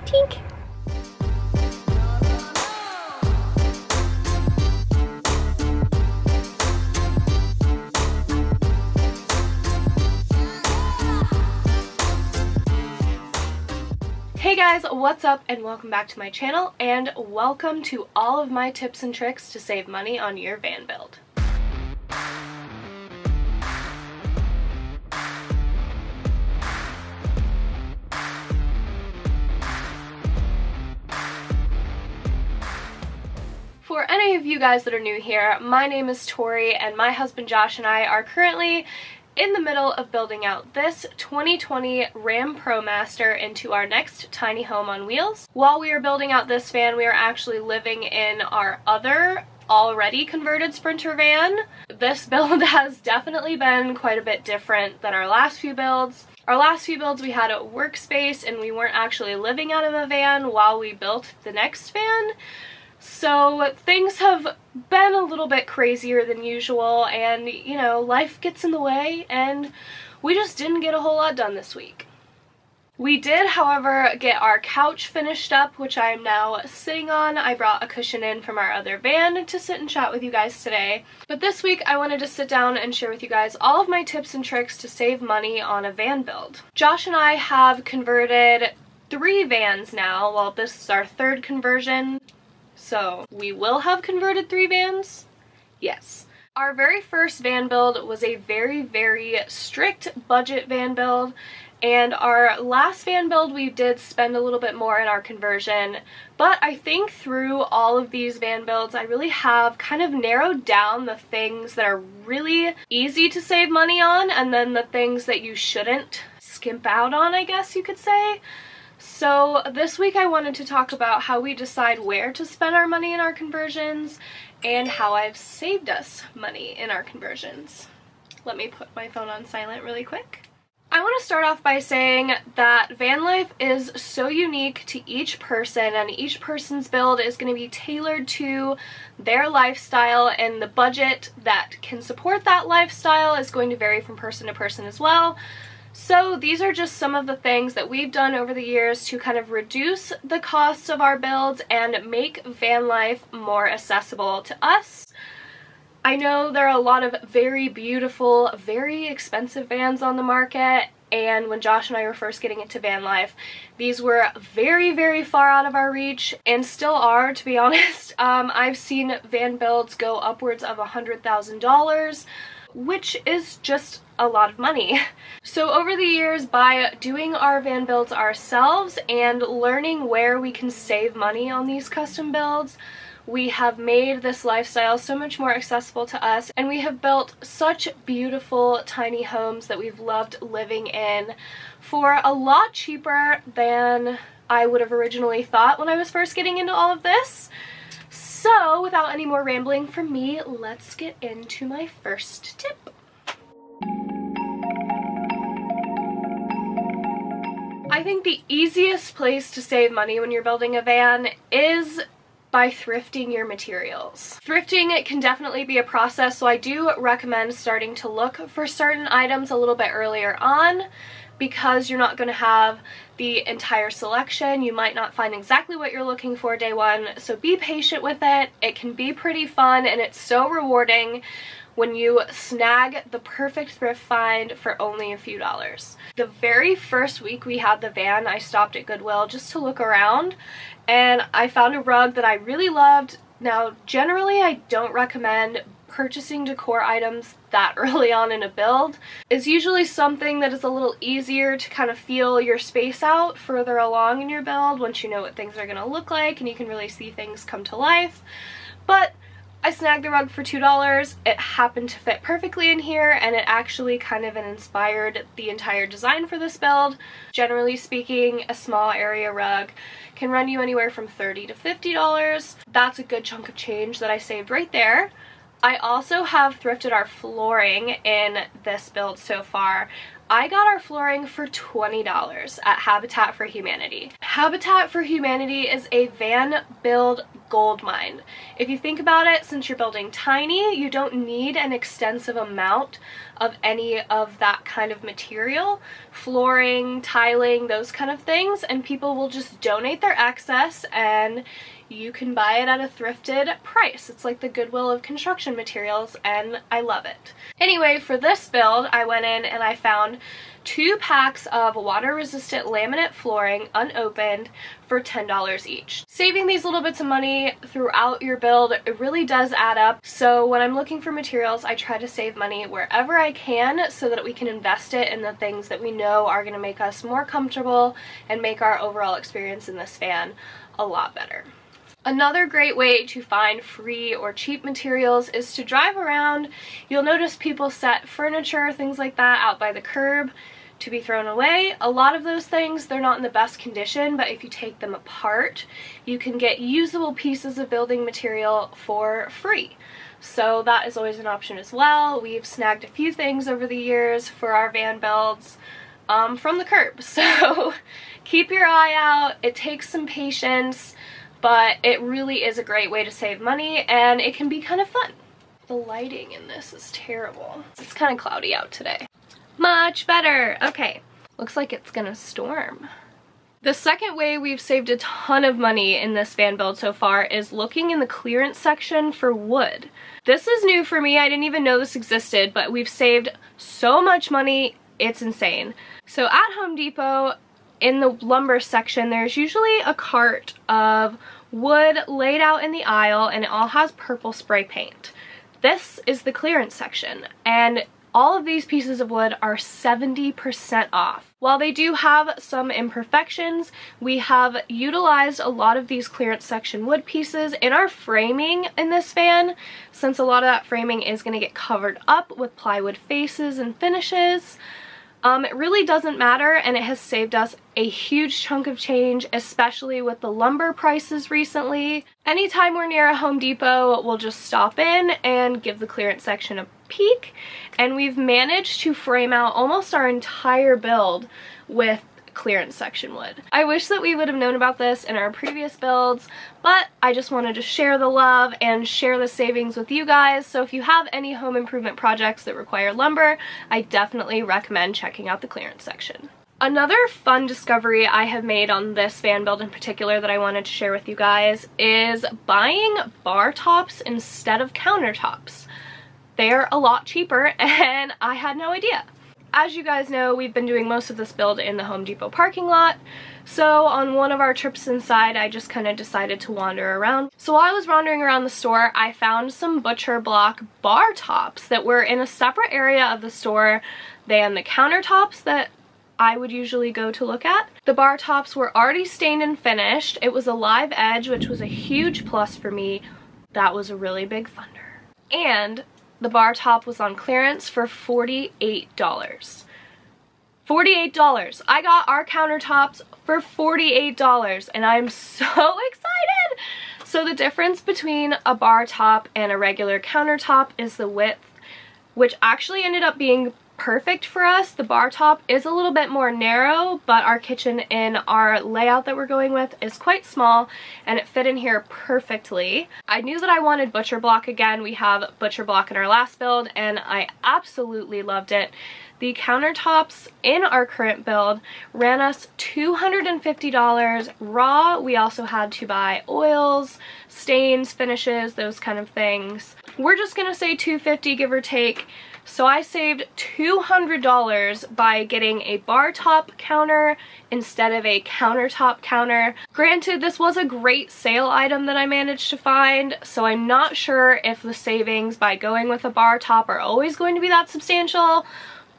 Tink! Hey guys, what's up and welcome back to my channel, and welcome to all of my tips and tricks to save money on your van build. For any of you guys that are new here, my name is Tori and my husband Josh and I are currently in the middle of building out this 2020 Ram ProMaster into our next tiny home on wheels. While we are building out this van, we are actually living in our other already converted Sprinter van. This build has definitely been quite a bit different than our last few builds. Our last few builds we had a workspace and we weren't actually living out of a van while we built the next van. So things have been a little bit crazier than usual, and you know, life gets in the way and we just didn't get a whole lot done this week. We did, however, get our couch finished up, which I am now sitting on. I brought a cushion in from our other van to sit and chat with you guys today. But this week I wanted to sit down and share with you guys all of my tips and tricks to save money on a van build. Josh and I have converted 3 vans now. Well, this is our 3rd conversion. So we will have converted 3 vans? Yes. Our very first van build was a very strict budget van build, and our last van build we did spend a little bit more in our conversion, but I think through all of these van builds I really have kind of narrowed down the things that are really easy to save money on, and then the things that you shouldn't skimp out on, I guess you could say. So this week I wanted to talk about how we decide where to spend our money in our conversions and how I've saved us money in our conversions. Let me put my phone on silent really quick. I want to start off by saying that van life is so unique to each person, and each person's build is going to be tailored to their lifestyle, and the budget that can support that lifestyle is going to vary from person to person as well. So these are just some of the things that we've done over the years to kind of reduce the costs of our builds and make van life more accessible to us. I know there are a lot of very beautiful, very expensive vans on the market, and when Josh and I were first getting into van life, these were very far out of our reach, and still are, to be honest. I've seen van builds go upwards of $100,000, which is just a lot of money. So over the years, by doing our van builds ourselves and learning where we can save money on these custom builds, we have made this lifestyle so much more accessible to us, and we have built such beautiful tiny homes that we've loved living in for a lot cheaper than I would have originally thought when I was first getting into all of this. So without any more rambling from me, let's get into my first tip. I think the easiest place to save money when you're building a van is by thrifting your materials. Thrifting can definitely be a process, so I do recommend starting to look for certain items a little bit earlier on, because you're not going to have the entire selection. You might not find exactly what you're looking for day one, so be patient with it. It can be pretty fun, and it's so rewarding when you snag the perfect thrift find for only a few dollars. The very first week we had the van, I stopped at Goodwill just to look around, and I found a rug that I really loved. Now, generally I don't recommend purchasing decor items that early on in a build. It's usually something that is a little easier to kind of feel your space out further along in your build, once you know what things are going to look like and you can really see things come to life. But I snagged the rug for $2. It happened to fit perfectly in here, and it actually kind of inspired the entire design for this build. Generally speaking, a small area rug can run you anywhere from $30 to $50. That's a good chunk of change that I saved right there. I also have thrifted our flooring in this build so far. I got our flooring for $20 at Habitat for Humanity. Habitat for Humanity is a van build goldmine. If you think about it, since you're building tiny, you don't need an extensive amount of any of that kind of material, flooring, tiling, those kind of things, and people will just donate their excess and you can buy it at a thrifted price. It's like the Goodwill of construction materials, and I love it. Anyway, for this build, I went in and I found 2 packs of water-resistant laminate flooring unopened for $10 each. Saving these little bits of money throughout your build, it really does add up. So when I'm looking for materials, I try to save money wherever I can so that we can invest it in the things that we know are going to make us more comfortable and make our overall experience in this van a lot better. Another great way to find free or cheap materials is to drive around. You'll notice people set furniture, things like that, out by the curb to be thrown away. A lot of those things, they're not in the best condition, but if you take them apart, you can get usable pieces of building material for free. So that is always an option as well. We've snagged a few things over the years for our van builds from the curb. So keep your eye out. It takes some patience, but it really is a great way to save money, and it can be kind of fun. The lighting in this is terrible. It's kind of cloudy out today. Much better. Okay, looks like it's gonna storm. The second way we've saved a ton of money in this van build so far is looking in the clearance section for wood. This is new for me. I didn't even know this existed, but we've saved so much money, it's insane. So at Home Depot, in the lumber section, there's usually a cart of wood laid out in the aisle, and it all has purple spray paint. This is the clearance section, and all of these pieces of wood are 70% off. While they do have some imperfections, we have utilized a lot of these clearance section wood pieces in our framing in this van, since a lot of that framing is going to get covered up with plywood faces and finishes. It really doesn't matter, and it has saved us a huge chunk of change, especially with the lumber prices recently. Anytime we're near a Home Depot, we'll just stop in and give the clearance section a peek, and we've managed to frame out almost our entire build with clearance section wood. I wish that we would have known about this in our previous builds, but I just wanted to share the love and share the savings with you guys. So if you have any home improvement projects that require lumber, I definitely recommend checking out the clearance section. Another fun discovery I have made on this van build in particular that I wanted to share with you guys is buying bar tops instead of countertops. They're a lot cheaper, and I had no idea. As you guys know, we've been doing most of this build in the Home Depot parking lot, so on one of our trips inside, I just kind of decided to wander around. So while I was wandering around the store, I found some butcher block bar tops that were in a separate area of the store than the countertops that I would usually go to look at. The bar tops were already stained and finished. It was a live edge, which was a huge plus for me. That was a really big funder. And the bar top was on clearance for $48. $48. I got our countertops for $48, and I'm so excited. So the difference between a bar top and a regular countertop is the width, which actually ended up being perfect for us. The bar top is a little bit more narrow, but our kitchen in our layout that we're going with is quite small, and it fit in here perfectly. I knew that I wanted butcher block again. We have butcher block in our last build, and I absolutely loved it. The countertops in our current build ran us $250 raw. We also had to buy oils, stains, finishes, those kind of things. We're just gonna say $250, give or take. So I saved $200 by getting a bar top counter instead of a countertop counter. Granted, this was a great sale item that I managed to find, so I'm not sure if the savings by going with a bar top are always going to be that substantial,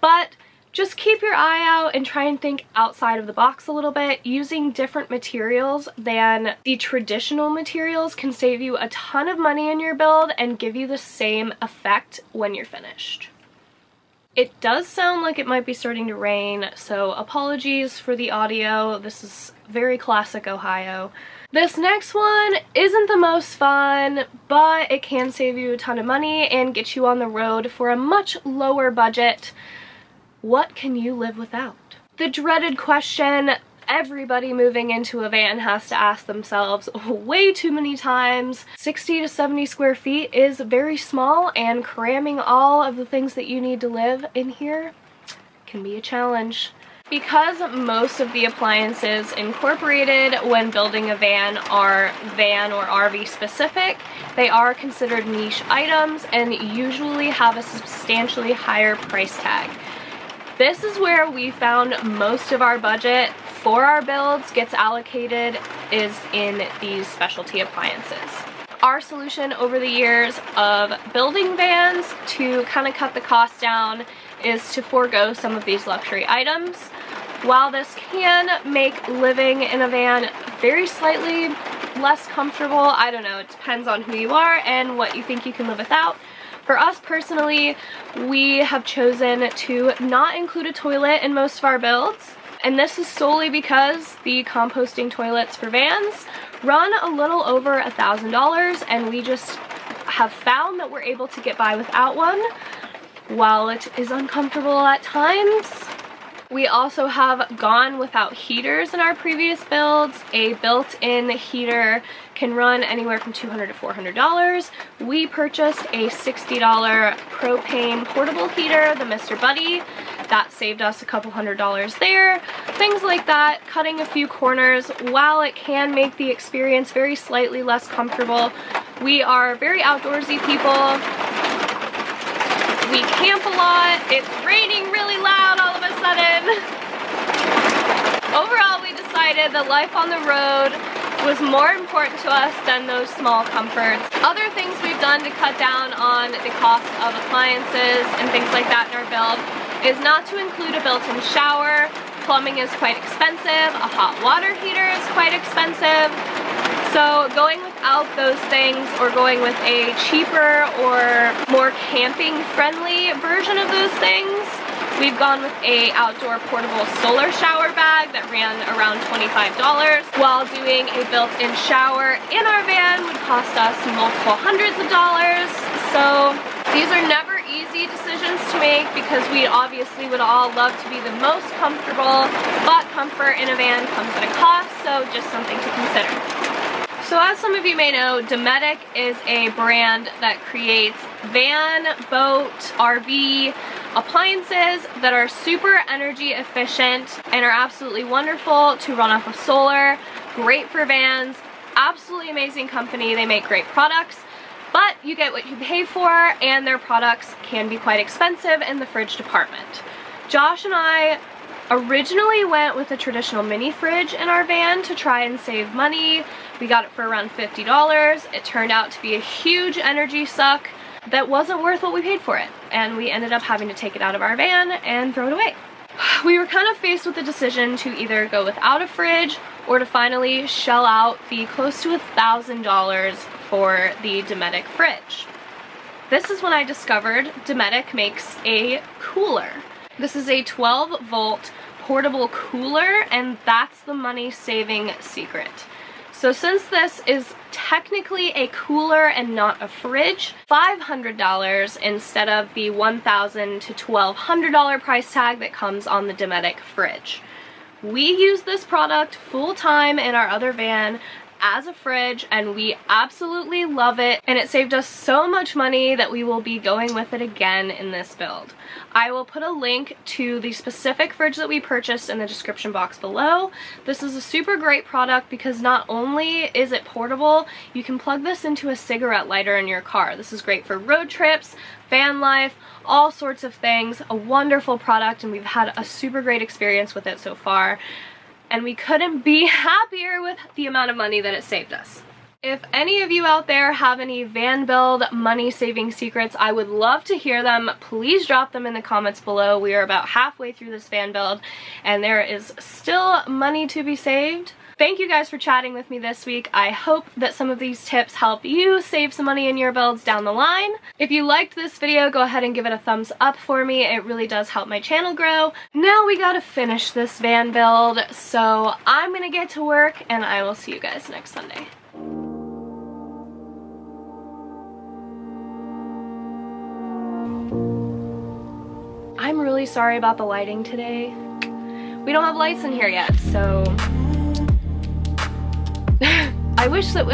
but just keep your eye out and try and think outside of the box a little bit. Using different materials than the traditional materials can save you a ton of money in your build and give you the same effect when you're finished. It does sound like it might be starting to rain, so apologies for the audio. This is very classic Ohio. This next one isn't the most fun, but it can save you a ton of money and get you on the road for a much lower budget. What can you live without? The dreaded question, everybody moving into a van has to ask themselves way too many times. 60 to 70 square feet is very small, and cramming all of the things that you need to live in here can be a challenge. Because most of the appliances incorporated when building a van are van or RV specific, they are considered niche items and usually have a substantially higher price tag. This is where we found most of our budget for our builds gets allocated, is in these specialty appliances. Our solution over the years of building vans to kind of cut the cost down is to forego some of these luxury items. While this can make living in a van very slightly less comfortable, I don't know, it depends on who you are and what you think you can live without. For us personally, we have chosen to not include a toilet in most of our builds, and this is solely because the composting toilets for vans run a little over $1,000, and we just have found that we're able to get by without one. While it is uncomfortable at times, we also have gone without heaters in our previous builds. A built-in heater can run anywhere from $200 to $400. We purchased a $60 propane portable heater, the Mr. Buddy. That saved us a couple $100s there. Things like that, cutting a few corners. While it can make the experience very slightly less comfortable, we are very outdoorsy people. We camp a lot. It's raining really loud all of a sudden. Overall, we decided that life on the road was more important to us than those small comforts. Other things we've done to cut down on the cost of appliances and things like that in our build is not to include a built-in shower. Plumbing is quite expensive. A hot water heater is quite expensive. So going without those things or going with a cheaper or more camping friendly version of those things, we've gone with a outdoor portable solar shower bag that ran around $25, while doing a built-in shower in our van would cost us multiple hundreds of dollars. So these are never easy decisions to make because we obviously would all love to be the most comfortable, but comfort in a van comes at a cost, so just something to consider. So as some of you may know, DOMETIC is a brand that creates van, boat, RV appliances that are super energy efficient and are absolutely wonderful to run off of solar, great for vans, absolutely amazing company. They make great products, but you get what you pay for, and their products can be quite expensive in the fridge department. Josh and I originally went with a traditional mini fridge in our van to try and save money. We got it for around $50. It turned out to be a huge energy suck that wasn't worth what we paid for it, and we ended up having to take it out of our van and throw it away. We were kind of faced with the decision to either go without a fridge or to finally shell out the close to $1,000 for the DOMETIC fridge. This is when I discovered DOMETIC makes a cooler. This is a 12-volt portable cooler, and that's the money-saving secret. So since this is technically a cooler and not a fridge, $500 instead of the $1,000 to $1,200 price tag that comes on the DOMETIC fridge. We use this product full-time in our other van as a fridge, and we absolutely love it, and it saved us so much money that we will be going with it again in this build. I will put a link to the specific fridge that we purchased in the description box below. This is a super great product because not only is it portable, you can plug this into a cigarette lighter in your car. This is great for road trips, van life, all sorts of things. A wonderful product, and we've had a super great experience with it so far. And we couldn't be happier with the amount of money that it saved us. If any of you out there have any van build money saving secrets, I would love to hear them. Please drop them in the comments below. We are about halfway through this van build and there is still money to be saved. Thank you guys for chatting with me this week. I hope that some of these tips help you save some money in your builds down the line. If you liked this video, go ahead and give it a thumbs up for me. It really does help my channel grow. Now we gotta finish this van build, so I'm gonna get to work and I will see you guys next Sunday. I'm really sorry about the lighting today. we don't have lights in here yet, so I wish that